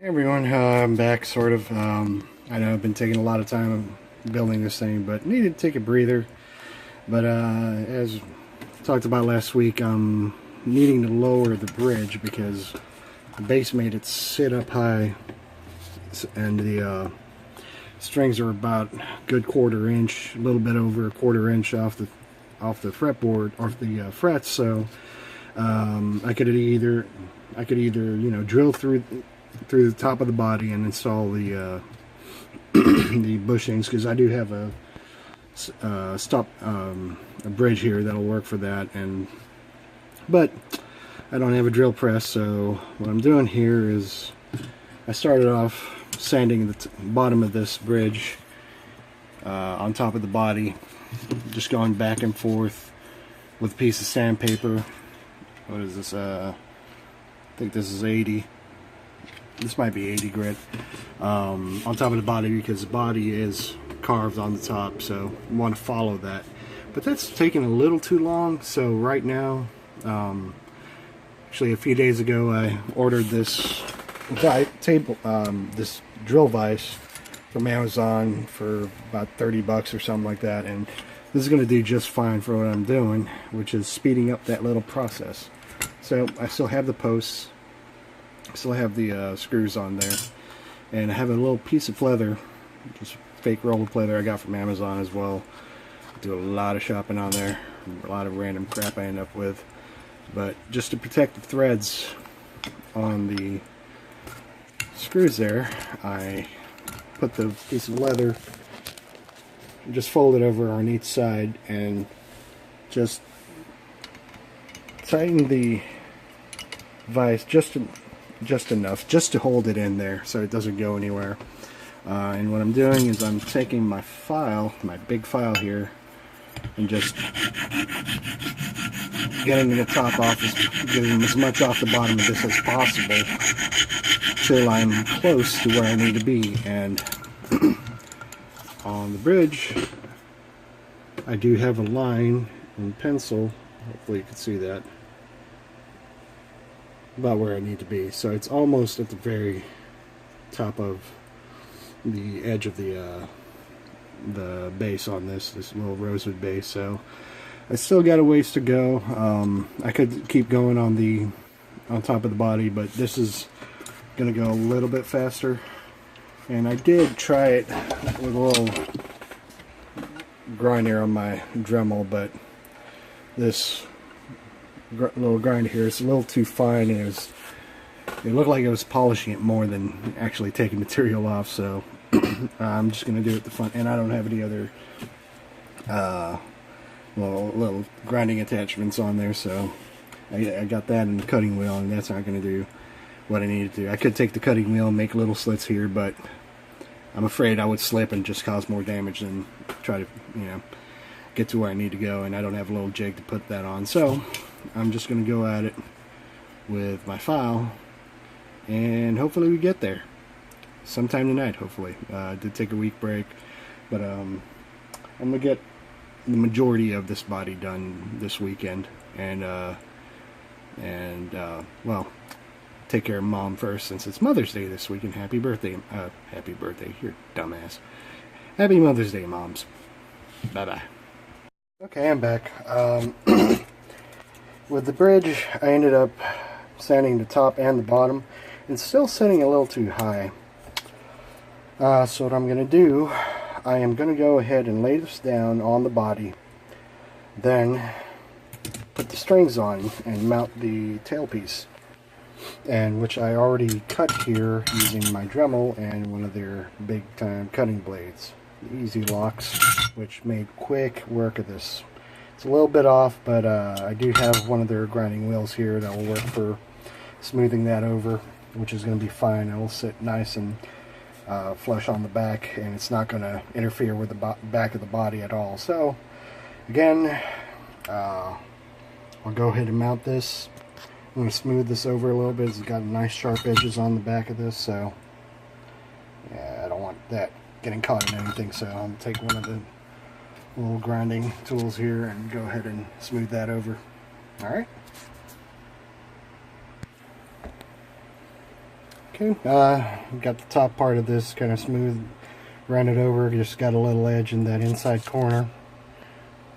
Hey everyone, I'm back sort of. I know I've been taking a lot of time building this thing, but needed to take a breather. But as talked about last week, I'm needing to lower the bridge because the base made it sit up high, and the strings are about a good quarter-inch, a little bit over a quarter-inch off the fretboard, off the frets. So I could either drill through the top of the body and install the the bushings, because I do have a a bridge here that'll work for that, but I don't have a drill press. So what I'm doing here is I started off sanding the bottom of this bridge on top of the body, just going back and forth with a piece of sandpaper. What is this? I think this is 80. This might be 80 grit on top of the body, because the body is carved on the top, so you want to follow that. But that's taking a little too long. So right now, actually a few days ago, I ordered this this drill vise from Amazon for about 30 bucks or something like that, and this is going to do just fine for what I'm doing, which is speeding up that little process. So I still have the posts, still have the screws on there, and I have a little piece of leather, just fake roll of leather I got from Amazon as well. I do a lot of shopping on there, a lot of random crap I end up with, but just to protect the threads on the screws there, I put the piece of leather, just fold it over on each side, and just tighten the vise just enough, just to hold it in there so it doesn't go anywhere. And what I'm doing is I'm taking my file, my big file here, and just getting the top off, getting as much off the bottom of this as possible till I'm close to where I need to be. And on the bridge, I do have a line in pencil, hopefully you can see that, about where I need to be. So it's almost at the very top of the edge of the base on this little rosewood base. So I still got a ways to go. I could keep going on top of the body, but this is gonna go a little bit faster. And I did try it with a little grinder on my Dremel, but this little grinder here is a little too fine. It looked like it was polishing it more than actually taking material off. So I'm just going to do it at the front, and I don't have any other little grinding attachments on there, so I got that in the cutting wheel, and that's not going to do what I need to do. I could take the cutting wheel and make little slits here, but I'm afraid I would slip and just cause more damage than try to, get to where I need to go, and I don't have a little jig to put that on. So I'm just going to go at it with my file, and hopefully we get there sometime tonight, hopefully. I did take a week break, but I'm going to get the majority of this body done this weekend, and well, take care of Mom first, since it's Mother's Day this week, and happy birthday, you dumbass. Happy Mother's Day, Moms. Bye-bye. Okay, I'm back. With the bridge, I ended up sanding the top and the bottom. It's still sitting a little too high. So what I'm going to do, I am going to go ahead and lay this down on the body, then put the strings on and mount the tailpiece, and which I already cut here using my Dremel and one of their big time cutting blades, the Easy Locks, which made quick work of this. It's a little bit off, but I do have one of their grinding wheels here that will work for smoothing that over, which is going to be fine. It will sit nice and flush on the back, and it's not going to interfere with the back of the body at all. So again, I'll go ahead and mount this. I'm going to smooth this over a little bit. It's got nice sharp edges on the back of this, so yeah, I don't want that getting caught in anything. So I'm going to take one of the little grinding tools here and go ahead and smooth that over. Alright. Okay, got the top part of this kind of smooth, ran it over, just got a little edge in that inside corner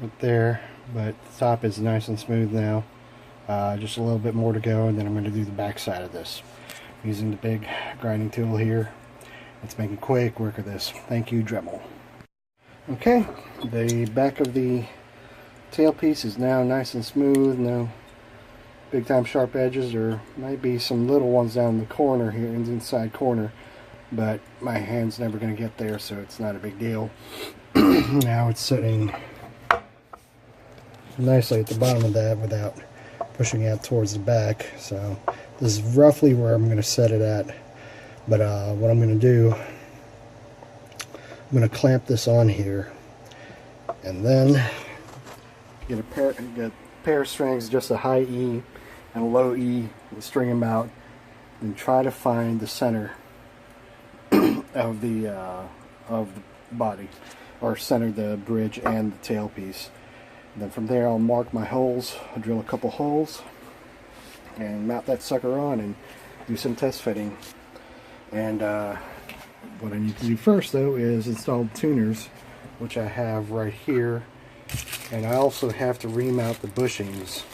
right there, but the top is nice and smooth now. Just a little bit more to go, and then I'm going to do the back side of this using the big grinding tool here. Let's make a quick work of this. Thank you, Dremel. Okay, the back of the tailpiece is now nice and smooth. No big time sharp edges. There might be some little ones down the corner here, in the inside corner, but my hand's never going to get there, so it's not a big deal. Now it's sitting nicely at the bottom of that without pushing out towards the back. So this is roughly where I'm going to set it at. But what I'm going to do, I'm going to clamp this on here, and then get a pair of strings, just a high E and a low E, and string them out, and try to find the center of the body, or center the bridge and the tailpiece. And then from there I'll mark my holes. I'll drill a couple holes and mount that sucker on and do some test fitting. And what I need to do first, though, is install tuners, which I have right here. And I also have to remount the bushings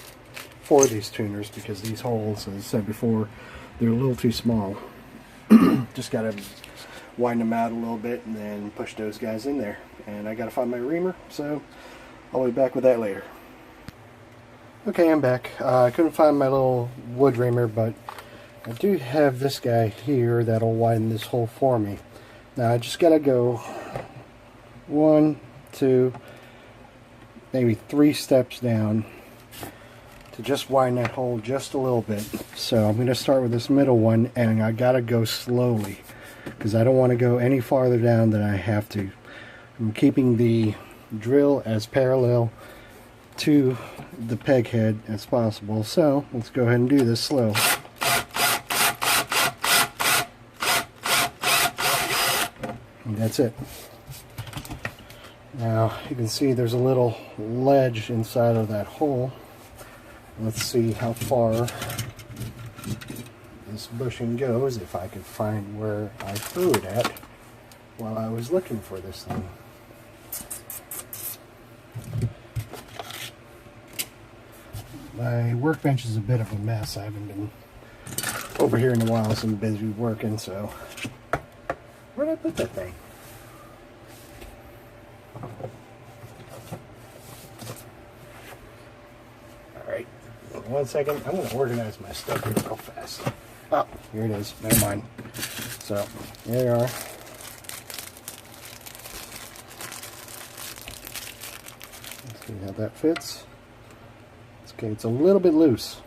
for these tuners, because these holes, as I said before, they're a little too small. Just got to widen them out a little bit and then push those guys in there. And I got to find my reamer, so I'll be back with that later. Okay, I'm back. I couldn't find my little wood reamer, but I do have this guy here that'll widen this hole for me. Now I just gotta go 1, 2, maybe 3 steps down to just widen that hole just a little bit. So I'm gonna start with this middle one, and I gotta go slowly because I don't want to go any farther down than I have to. I'm keeping the drill as parallel to the peg head as possible. So let's go ahead and do this slow. And that's it. Now you can see there's a little ledge inside of that hole. Let's see how far this bushing goes, if I could find where I threw it at while I was looking for this thing. My workbench is a bit of a mess. I haven't been over here in a while, so I'm busy working, so where did I put that thing? Alright, 1 second. I'm going to organize my stuff here real fast. Oh, here it is. Never mind. So, there you are. Let's see how that fits. Okay, it's a little bit loose.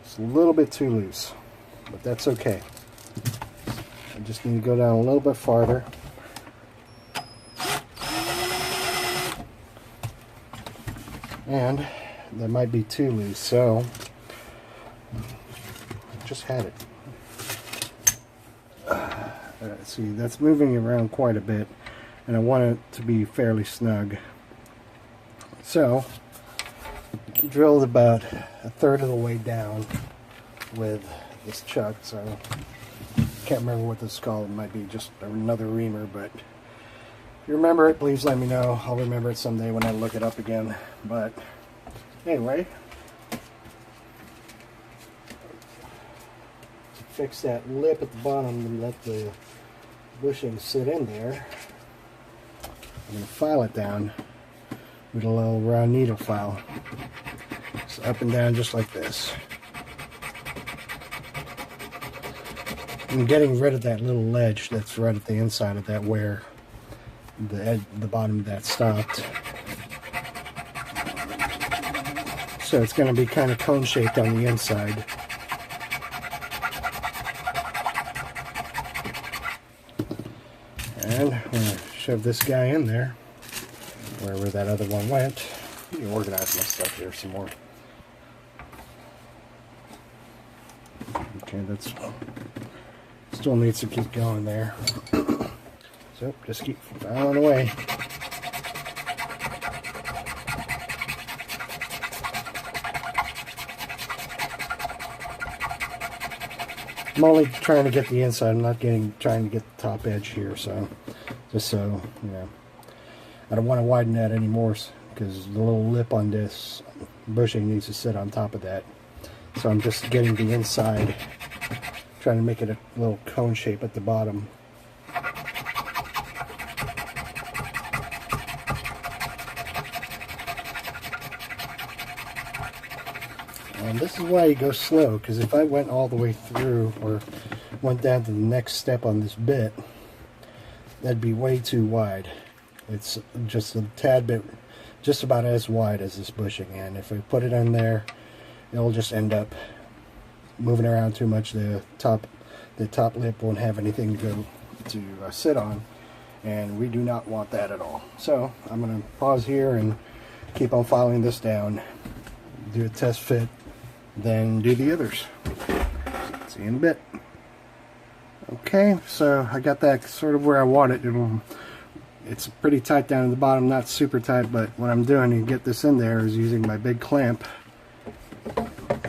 It's a little bit too loose, but that's okay. I just need to go down a little bit farther. And that might be too loose, so I just had it. See, that's moving around quite a bit, and I want it to be fairly snug. So drilled about 1/3 of the way down with this chuck, so can't remember what this is called. It might be just another reamer, but if you remember it, please let me know. I'll remember it someday when I look it up again. But anyway, fix that lip at the bottom and let the bushing sit in there. I'm going to file it down with a little round needle file. So up and down just like this. I'm getting rid of that little ledge that's right at the inside of that where the bottom of that stopped. So it's going to be kind of cone shaped on the inside. And I'm going to shove this guy in there wherever that other one went. Let me organize my stuff here some more. Okay, that's still needs to keep going there. So just keep filing away. I'm only trying to get the inside. I'm not trying to get the top edge here. So just so you know, I don't want to widen that anymore because the little lip on this bushing needs to sit on top of that. So I'm just getting the inside, trying to make it a little cone shape at the bottom. And this is why you go slow, because if I went all the way through or went down to the next step on this bit, that'd be way too wide. It's just a tad bit, just about as wide as this bushing, and if I put it in there, it'll just end up moving around too much. The top lip won't have anything to go to sit on, and we do not want that at all. So I'm going to pause here and keep on following this down, do a test fit, then do the others. See you in a bit. Okay, so I got that sort of where I want it. It's pretty tight down at the bottom, not super tight, but what I'm doing to get this in there is using my big clamp,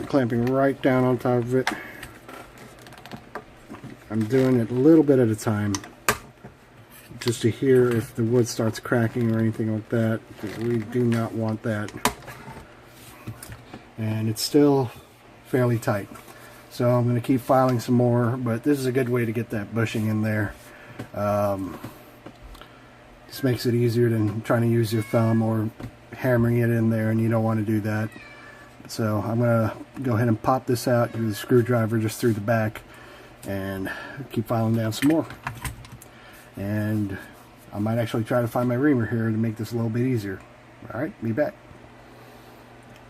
clamping right down on top of it. I'm doing it a little bit at a time, just to hear if the wood starts cracking or anything like that. We do not want that. And it's still fairly tight, so I'm going to keep filing some more, but this is a good way to get that bushing in there. This makes it easier than trying to use your thumb or hammering it in there, and you don't want to do that. So I'm going to go ahead and pop this out with a screwdriver just through the back and keep filing down some more. And I might actually try to find my reamer here to make this a little bit easier. Alright, be back.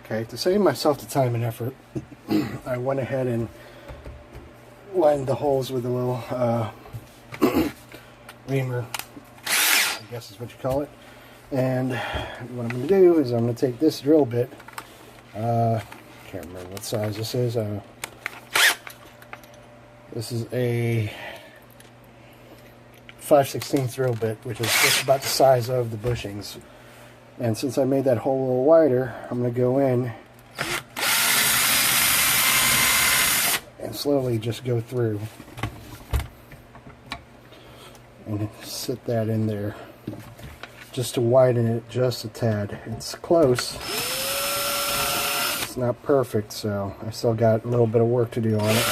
Okay, to save myself the time and effort, I went ahead and lined the holes with a little reamer, I guess is what you call it. And what I'm going to do is I'm going to take this drill bit, can't remember what size this is. This is a 5/16 drill bit, which is just about the size of the bushings. And since I made that hole a little wider, I'm going to go in and slowly just go through and sit that in there just to widen it just a tad. It's close. It's not perfect, so I still got a little bit of work to do on it.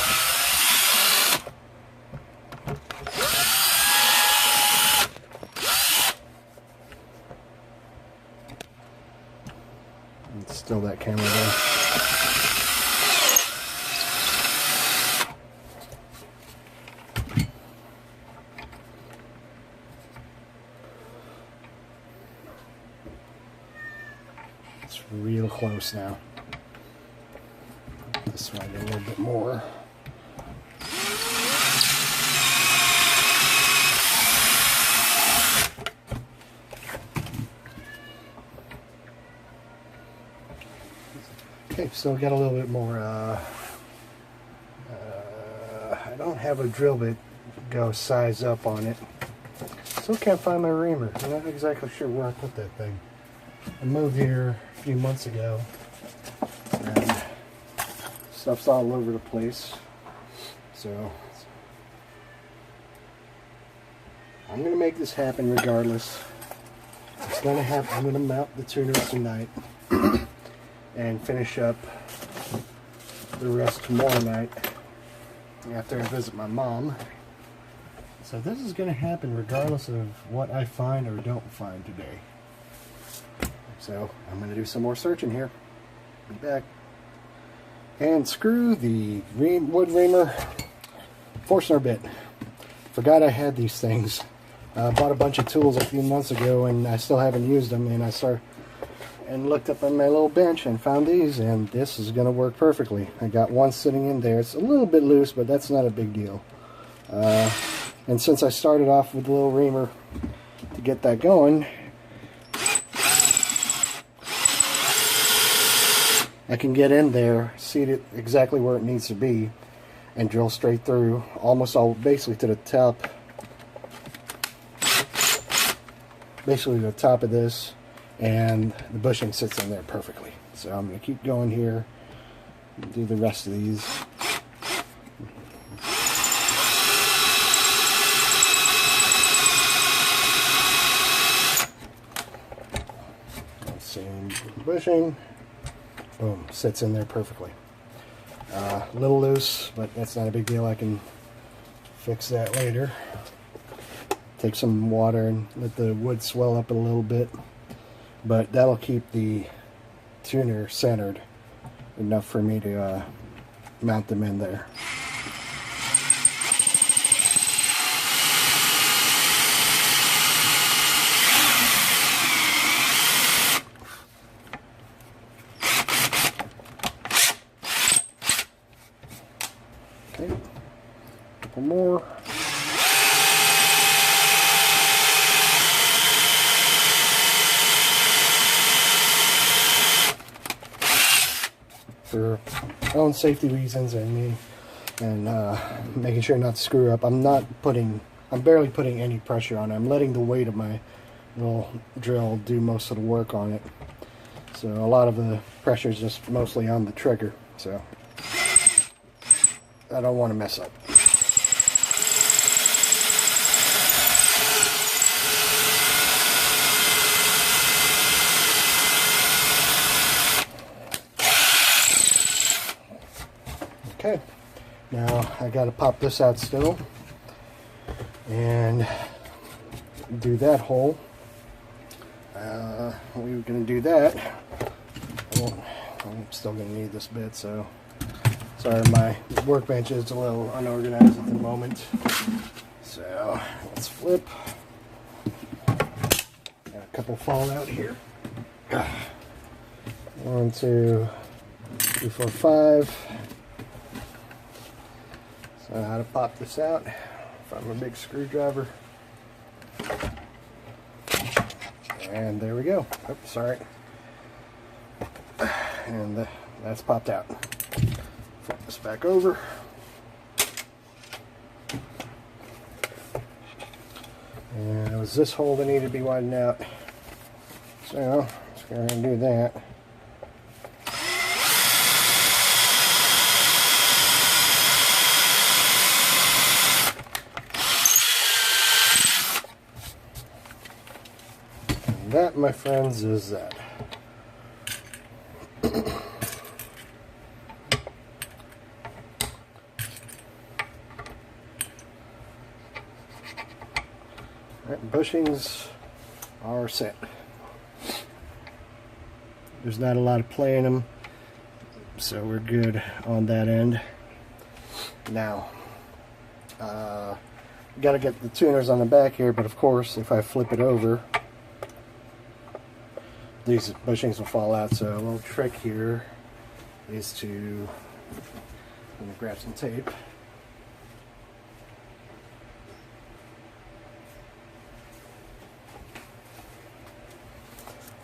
It's still that camera there. It's real close now. This one a little bit more. Okay, so got a little bit more. I don't have a drill bit go size up on it. Still can't find my reamer. I'm not exactly sure where I put that thing. I moved here a few months ago, and stuff's all over the place. So I'm gonna make this happen regardless. It's gonna happen. I'm gonna mount the tuners tonight. And finish up the rest tomorrow night after I visit my mom. So this is going to happen regardless of what I find or don't find today. So I'm going to do some more searching here. Be back. And screw the wood reamer Forstner bit. Forgot I had these things. I bought a bunch of tools a few months ago and I still haven't used them, and I looked up on my little bench and found these, and this is going to work perfectly. I got one sitting in there. It's a little bit loose, but that's not a big deal. And since I started off with the little reamer to get that going, I can get in there, seat it exactly where it needs to be, and drill straight through, almost all, basically to the top. Basically the top of this, and the bushing sits in there perfectly. So I'm going to keep going here and do the rest of these. bushing. Boom, sits in there perfectly. A little loose, but that's not a big deal. I can fix that later. Take some water and let the wood swell up a little bit, but that'll keep the tuner centered enough for me to mount them in there. Okay, a couple more. For own safety reasons, and making sure not to screw up, I'm barely putting any pressure on it. I'm letting the weight of my little drill do most of the work on it. So a lot of the pressure is just mostly on the trigger. So I don't want to mess up. Okay, now I gotta pop this out still and do that hole. We were gonna do that. I'm still gonna need this bit, so sorry, my workbench is a little unorganized at the moment. So let's flip. Got a couple fall out here. 1, 2, 3, 4, 5. So how to pop this out from a big screwdriver. And there we go. Oops, sorry. And that's popped out. Flip this back over. And it was this hole that needed to be widened out. So let's go ahead and do that. And that, my friends, is that. Alright, bushings are set. There's not a lot of play in them, so we're good on that end. Now, got to get the tuners on the back here, but of course, if I flip it over, these bushings will fall out. So a little trick here is to, I'm going to grab some tape.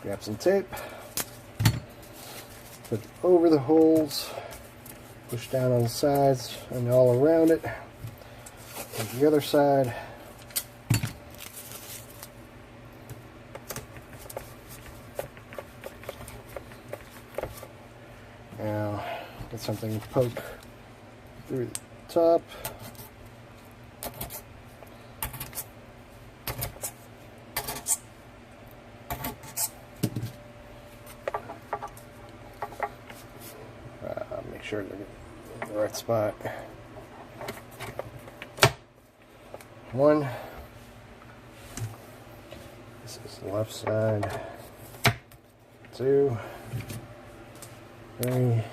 Grab some tape, put it over the holes, push down on the sides and all around it. And the other side, now get something to poke through the top. Make sure they're in the right spot. 1. This is the left side. 2, 3,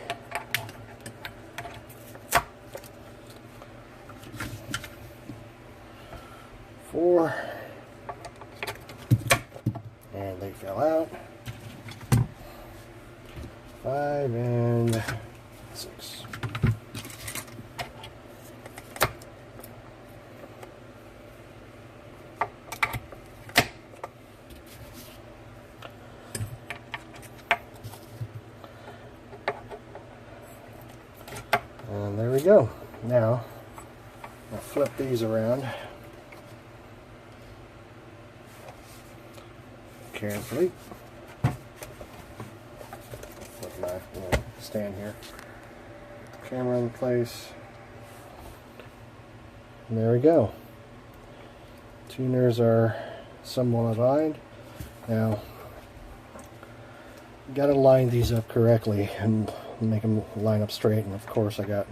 4, and they fell out. 5 and 6. And there we go. Now I'll flip these around carefully. Flip my stand here. Put the camera in place. And there we go. Tuners are somewhat aligned. Now got to line these up correctly and make them line up straight. And of course I got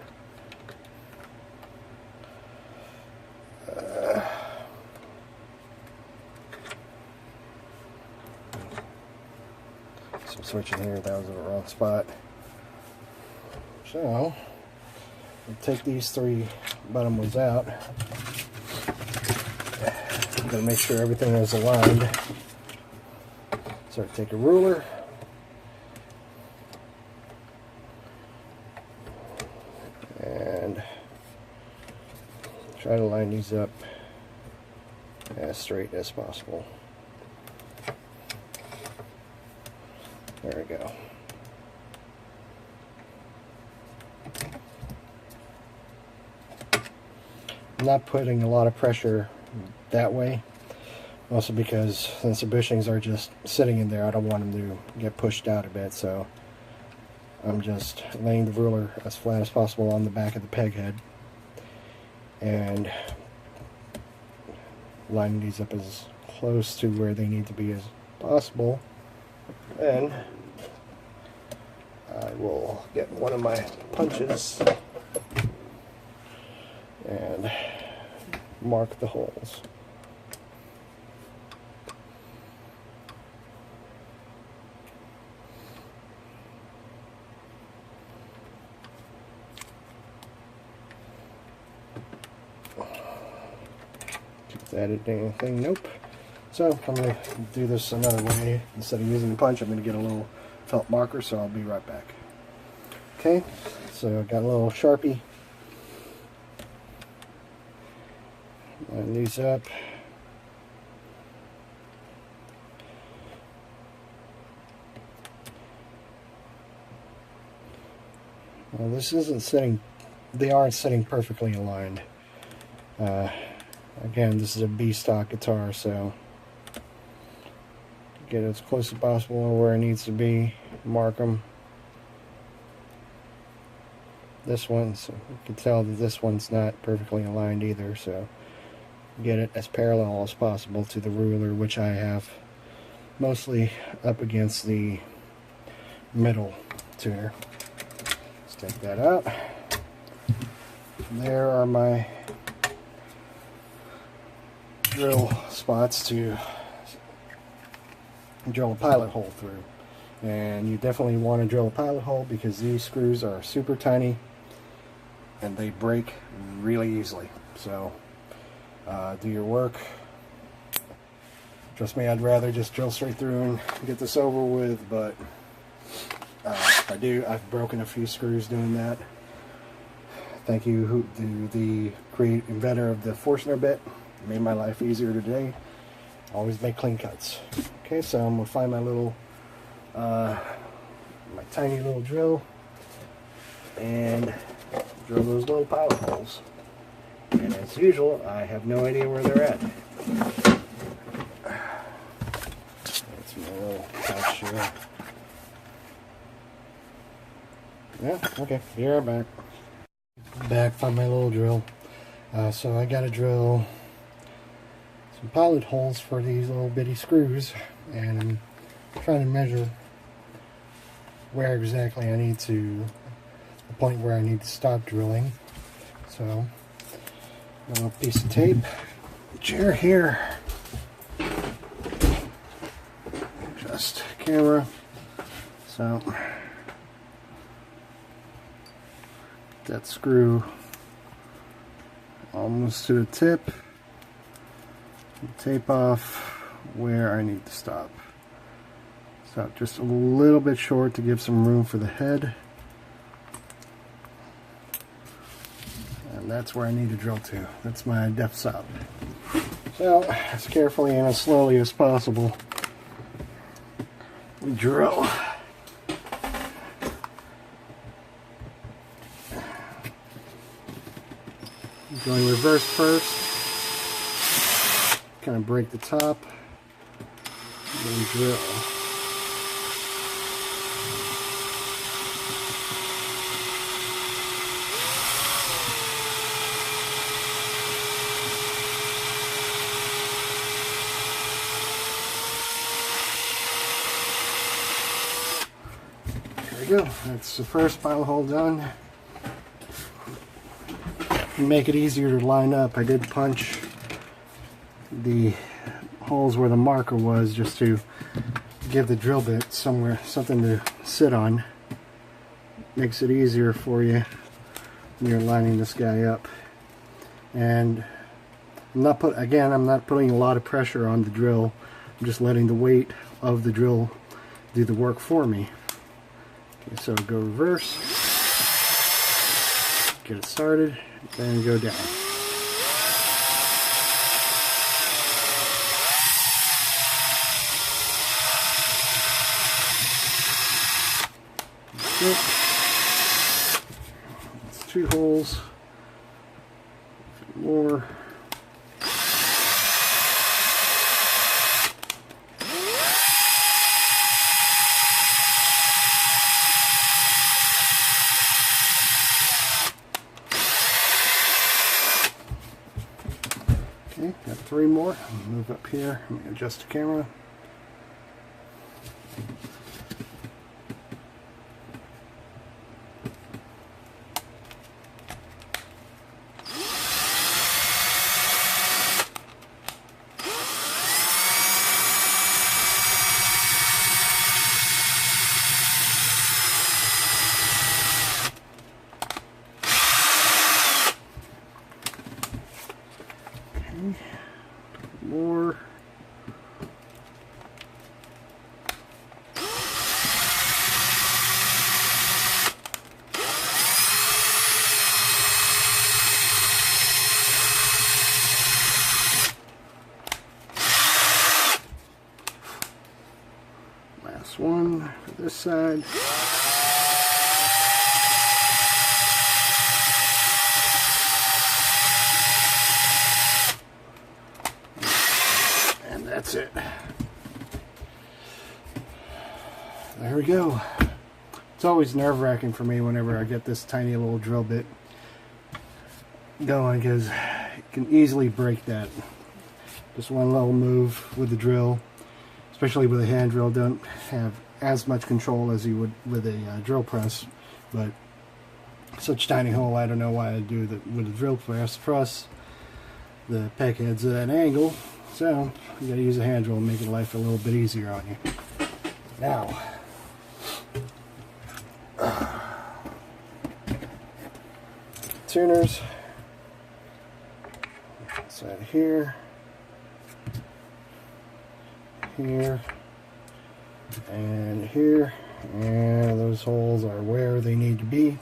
some switching here. That was in the wrong spot. So we'll take these 3 bottom ones out. I'm going to make sure everything is aligned. So I take a ruler and try to line these up as straight as possible. There we go. I'm not putting a lot of pressure that way, also because since the bushings are just sitting in there, I don't want them to get pushed out a bit, so I'm just laying the ruler as flat as possible on the back of the peg head and lining these up as close to where they need to be as possible. Then I will get one of my punches and mark the holes. Is that anything? Nope. So I'm going to do this another way. Instead of using the punch, I'm going to get a little felt marker, so I'll be right back. Okay, so I got a little Sharpie. Line these up. Well, this isn't sitting, they aren't sitting perfectly aligned. Again, this is a B stock guitar, so get it as close as possible where it needs to be, mark them. This one, so you can tell that this one's not perfectly aligned either, so get it as parallel as possible to the ruler, which I have mostly up against the middle tuner. Let's take that out. There are my drill spots to drill a pilot hole through, and you definitely want to drill a pilot hole because these screws are super tiny and they break really easily. So do your work. Trust me, I'd rather just drill straight through and get this over with, but I've broken a few screws doing that. Thank you to the inventor of the Forstner bit. It made my life easier today. Always make clean cuts. Okay, so I'm gonna find my little my tiny little drill and drill those little pilot holes. And as usual, I have no idea where they're at. That's my little pouch here. Yeah, okay, be right back. Back from my little drill. So I gotta drill some pilot holes for these little bitty screws, and I'm trying to measure where exactly I need to, the point where I need to stop drilling. So a little piece of tape, chair here, just camera. So that screw almost to the tip. Tape off where I need to stop. Stop just a little bit short to give some room for the head. And that's where I need to drill to. That's my depth stop. So, as carefully and as slowly as possible, we drill. Going reverse first. Kind of break the top, then drill. we go. That's the first pilot hole done. To make it easier to line up, I did punch the holes where the marker was just to give the drill bit something to sit on. Makes it easier for you when you're lining this guy up. And I'm not putting a lot of pressure on the drill. I'm just letting the weight of the drill do the work for me. Okay, so go reverse, get it started, then go down. It's 2 holes, more. Okay, got 3 more. I'll move up here. Let me adjust the camera. More. Last one for this side. That's it. There we go. It's always nerve-wracking for me whenever I get this tiny little drill bit going, because you can easily break that. Just one little move with the drill, especially with a hand drill. Don't have as much control as you would with a drill press, but such tiny hole, I don't know why I do that with a drill press. The peg head's at an angle, so you gotta use a hand drill and make life a little bit easier on you. Now, tuners, inside here, here, and here, and those holes are where they need to be.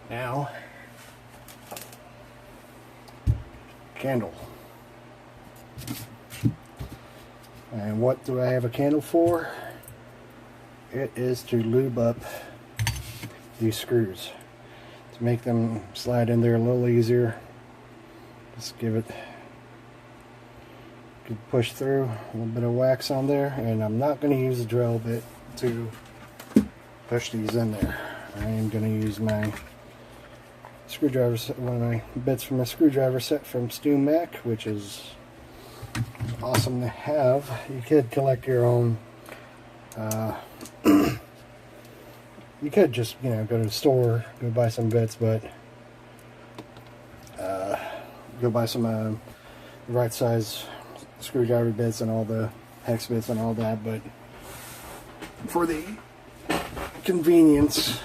Now, candle. And what do I have a candle for? It is to lube up these screws, to make them slide in there a little easier. Just give it a good push through, a little bit of wax on there, and I'm not going to use a drill bit to push these in there. I am going to use my screwdriver set, one of my bits from a screwdriver set from Stu Mac, which is awesome to have. You could collect your own. You could just, you know, go to the store, go buy some bits, but go buy some right size screwdriver bits and all the hex bits and all that. But for the convenience,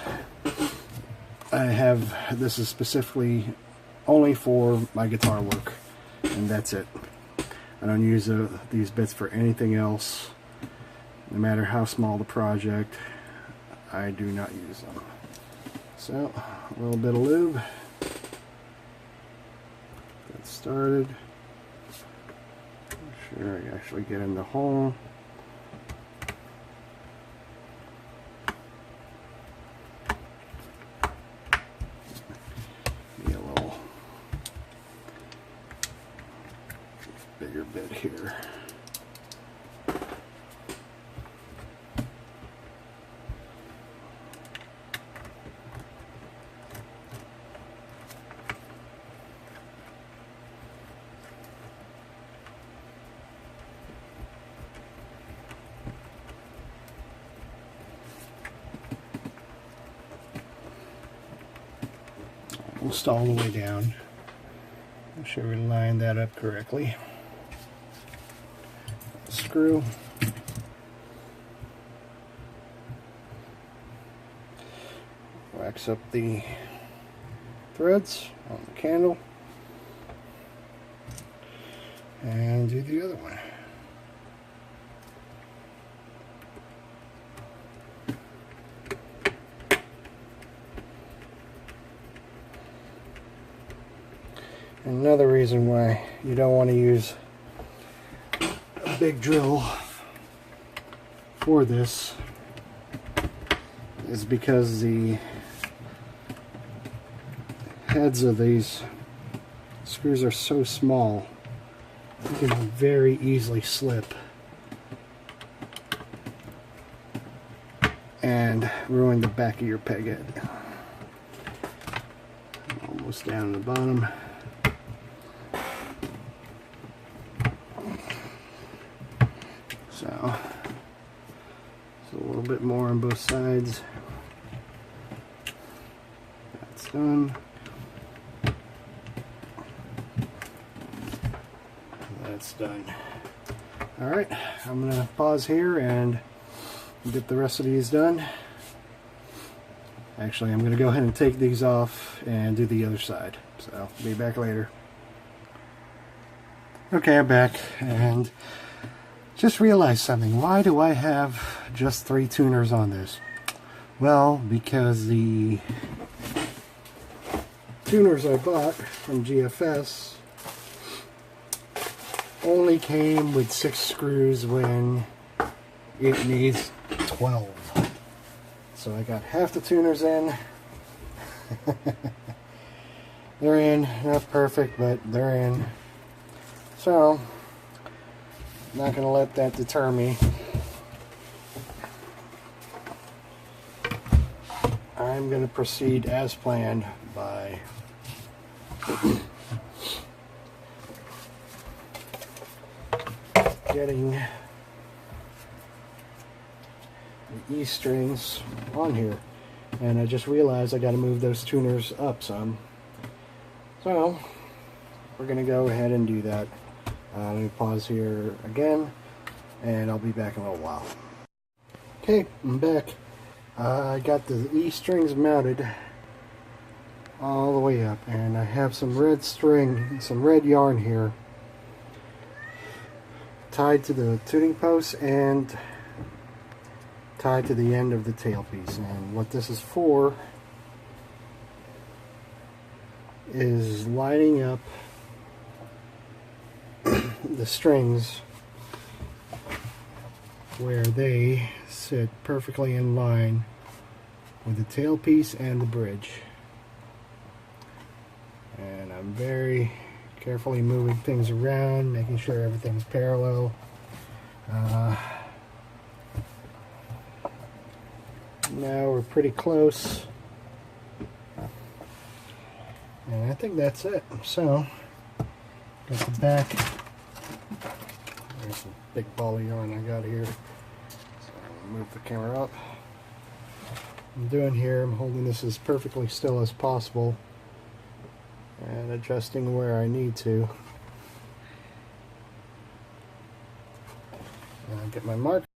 I have, this is specifically only for my guitar work, and that's it. I don't use these bits for anything else. No matter how small the project, I do not use them. So, a little bit of lube. Get started. Make sure I actually get in the hole. Be a little bigger bit here. almost all the way down. Make sure we line that up correctly. Screw. Wax up the threads on the candle. And do the other one. Another reason why you don't want to use a big drill for this is because the heads of these screws are so small, you can very easily slip and ruin the back of your peg head. Almost down to the bottom. So a little bit more on both sides. That's done. That's done. Alright, I'm going to pause here and get the rest of these done. Actually, I'm going to go ahead and take these off and do the other side. So, be back later. Okay, I'm back and just realized something. Why do I have just 3 tuners on this? Well, because the tuners I bought from GFS only came with 6 screws when it needs 12. So I got half the tuners in. They're in, not perfect, but they're in. So I'm not going to let that deter me. I'm going to proceed as planned by getting the E strings on here, and I just realized I got to move those tuners up some, so we're gonna go ahead and do that. Let me pause here again and I'll be back in a little while. Okay, I'm back. I got the E strings mounted all the way up, and I have some red string, some red yarn here tied to the tuning post and tied to the end of the tailpiece. And what this is for is lining up the strings where they sit perfectly in line with the tailpiece and the bridge. And I'm very carefully moving things around, making sure everything's parallel. Now we're pretty close, and I think that's it. So, got the back. There's some big ball of yarn I got here. So I'm gonna move the camera up. I'm doing here, I'm holding this as perfectly still as possible and adjusting where I need to. And I'll get my marker.